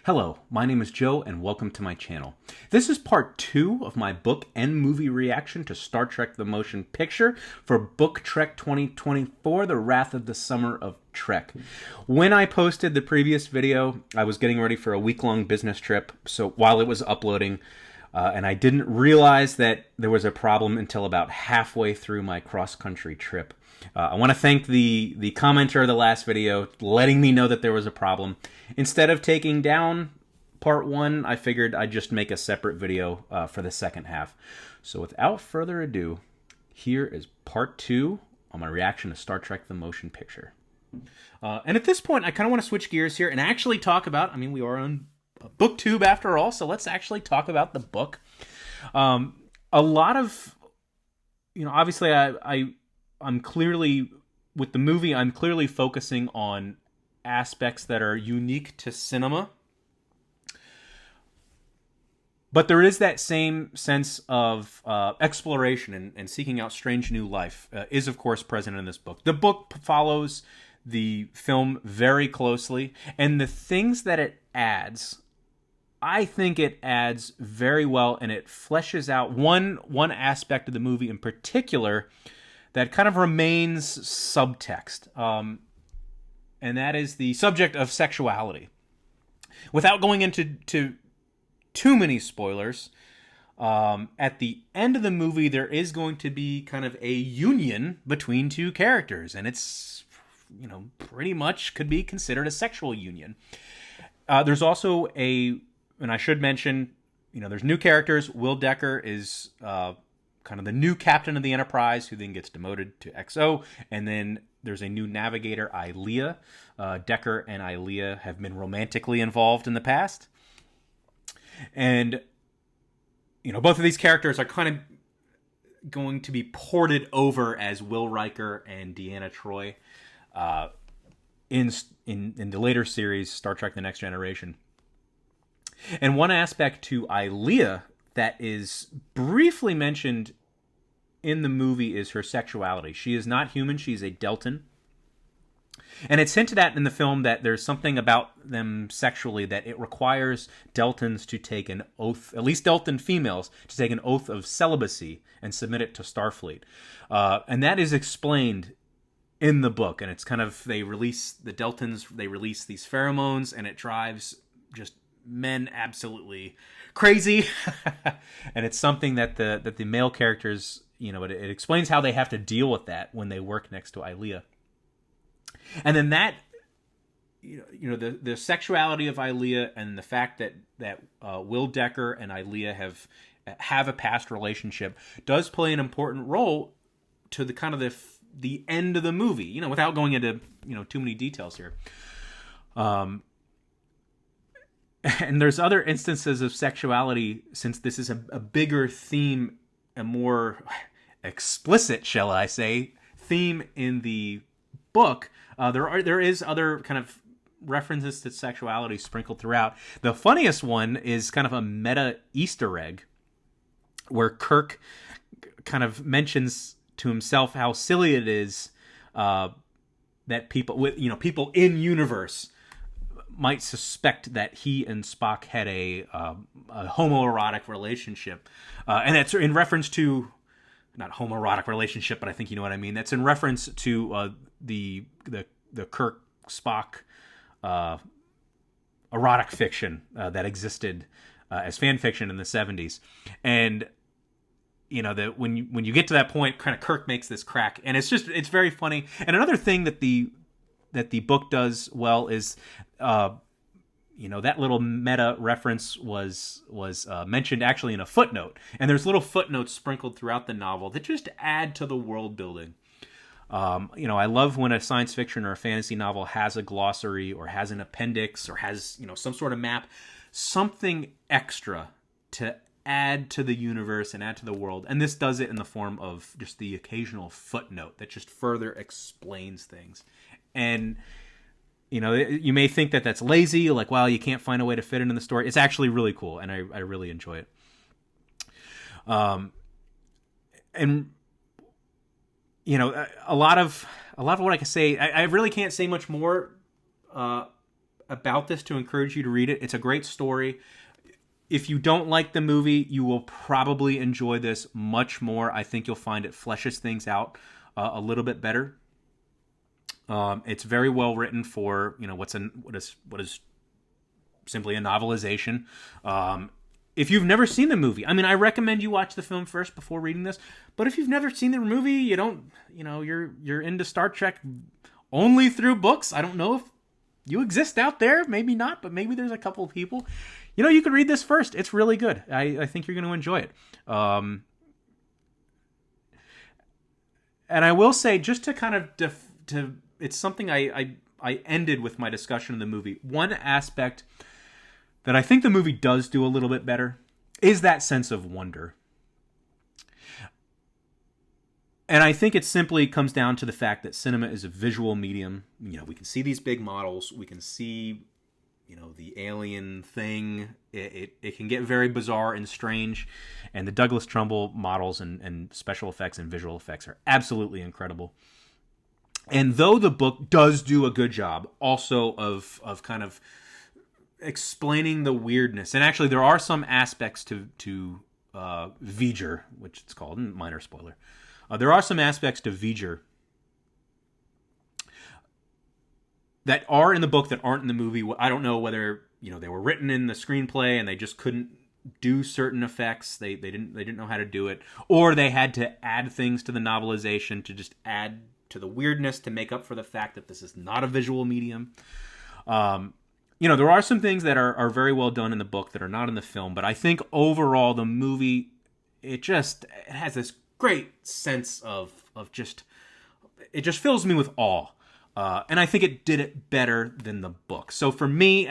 Hello, my name is Joe and welcome to my channel. This is part 2 of my book and movie reaction to Star Trek the Motion Picture for Book Trek 2024, The Wrath of the Summer of Trek. When I posted the previous video, I was getting ready for a week-long business trip, so while it was uploading, and I didn't realize that there was a problem until about halfway through my cross-country trip. I want to thank the commenter of the last video letting me know that there was a problem. Instead of taking down part 1, I figured I'd just make a separate video for the second half. So without further ado, here is part 2 on my reaction to Star Trek the Motion Picture. And at this point, I kind of want to switch gears here and actually talk about, we are on booktube after all, so let's actually talk about the book. A lot of, obviously I'm clearly, with the movie, I'm clearly focusing on aspects that are unique to cinema. But there is that same sense of exploration and seeking out strange new life is, of course, present in this book. The book follows the film very closely, and the things that it adds, I think it adds very well, and it fleshes out one aspect of the movie in particular that kind of remains subtext, and that is the subject of sexuality. Without going into too many spoilers, at the end of the movie, there is going to be kind of a union between two characters, and it's, pretty much could be considered a sexual union. There's also and I should mention, there's new characters. Will Decker is kind of the new captain of the Enterprise, who then gets demoted to XO, and then there's a new navigator, Ilea. Decker and Ilea have been romantically involved in the past, and both of these characters are kind of going to be ported over as Will Riker and Deanna Troi in the later series, Star Trek: The Next Generation. And one aspect to Ilea that is briefly mentioned in the movie is her sexuality. She is not human. She's a Deltan. And it's hinted at in the film that there's something about them sexually that it requires Deltans to take an oath, at least Deltan females, to take an oath of celibacy and submit it to Starfleet. And that is explained in the book. And it's kind of, the Deltans, they release these pheromones, and it drives just men absolutely crazy. And it's something that the male characters, it explains how they have to deal with that when they work next to Ilea. And then that, the sexuality of Ilea and the fact that Will Decker and Ilea have a past relationship does play an important role to the kind of the end of the movie, without going into too many details here. And there's other instances of sexuality, since this is a bigger theme, a more explicit, shall I say, theme in the book. There is other kind of references to sexuality sprinkled throughout. The funniest one is kind of a meta Easter egg, where Kirk kind of mentions to himself how silly it is that people in universe might suspect that he and Spock had a homoerotic relationship, and that's in reference to, not homoerotic relationship, but I think you know what I mean. That's in reference to the Kirk Spock erotic fiction that existed as fan fiction in the 70s, and that when you get to that point, kind of Kirk makes this crack, and it's very funny. And another thing that the book does well is, that little meta reference was mentioned actually in a footnote, and there's little footnotes sprinkled throughout the novel that just add to the world building. I love when a science fiction or a fantasy novel has a glossary or has an appendix or has, some sort of map, something extra to add to the universe and add to the world. And this does it in the form of just the occasional footnote that just further explains things. And, you may think that that's lazy, like, wow, you can't find a way to fit it in the story. It's actually really cool, and I really enjoy it. And a lot of what I can say, I really can't say much more about this to encourage you to read it. It's a great story. If you don't like the movie, you will probably enjoy this much more. I think you'll find it fleshes things out a little bit better. It's very well written for what is simply a novelization. If you've never seen the movie, I mean, I recommend you watch the film first before reading this. But if you've never seen the movie, you're into Star Trek only through books. I don't know if you exist out there. Maybe not, but maybe there's a couple of people. You could read this first. It's really good. I think you're going to enjoy it. And I will say, just to kind of it's something I ended with my discussion of the movie. One aspect that I think the movie does do a little bit better is that sense of wonder. And I think it simply comes down to the fact that cinema is a visual medium. We can see these big models. We can see, the alien thing. It can get very bizarre and strange. And the Douglas Trumbull models and special effects and visual effects are absolutely incredible. And though the book does do a good job also of kind of explaining the weirdness, and actually there are some aspects to V'ger, which it's called, minor spoiler. There are some aspects to V'ger that are in the book that aren't in the movie. I don't know whether they were written in the screenplay and they just couldn't do certain effects. They didn't know how to do it, or they had to add things to the novelization to just add to the weirdness to make up for the fact that this is not a visual medium. There are some things that are very well done in the book that are not in the film, but I think overall the movie, it has this great sense of just, it just fills me with awe. And I think it did it better than the book. So for me,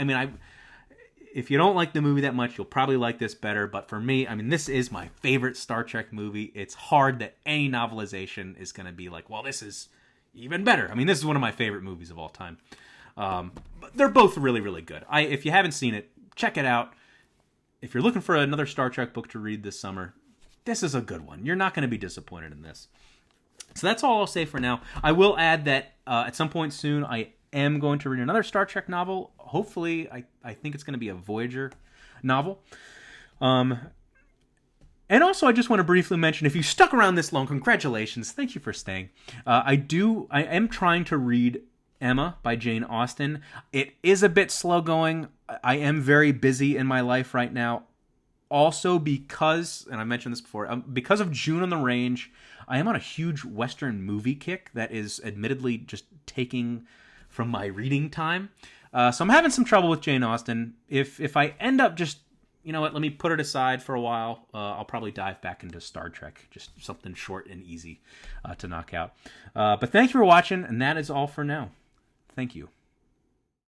if you don't like the movie that much, you'll probably like this better. But for me, this is my favorite Star Trek movie. It's hard that any novelization is going to be like, well, this is even better. This is one of my favorite movies of all time. But they're both really, really good. If you haven't seen it, check it out. If you're looking for another Star Trek book to read this summer, this is a good one. You're not going to be disappointed in this. So that's all I'll say for now. I will add that at some point soon, I am going to read another Star Trek novel. Hopefully, I think it's going to be a Voyager novel. And also, I just want to briefly mention, if you stuck around this long, congratulations. Thank you for staying. I am trying to read Emma by Jane Austen. It is a bit slow going. I am very busy in my life right now. Also because, and I mentioned this before, because of June on the Range, I am on a huge Western movie kick that is admittedly just taking from my reading time. So I'm having some trouble with Jane Austen. If I end up just, let me put it aside for a while, I'll probably dive back into Star Trek. Just something short and easy to knock out. But thank you for watching, and that is all for now. Thank you.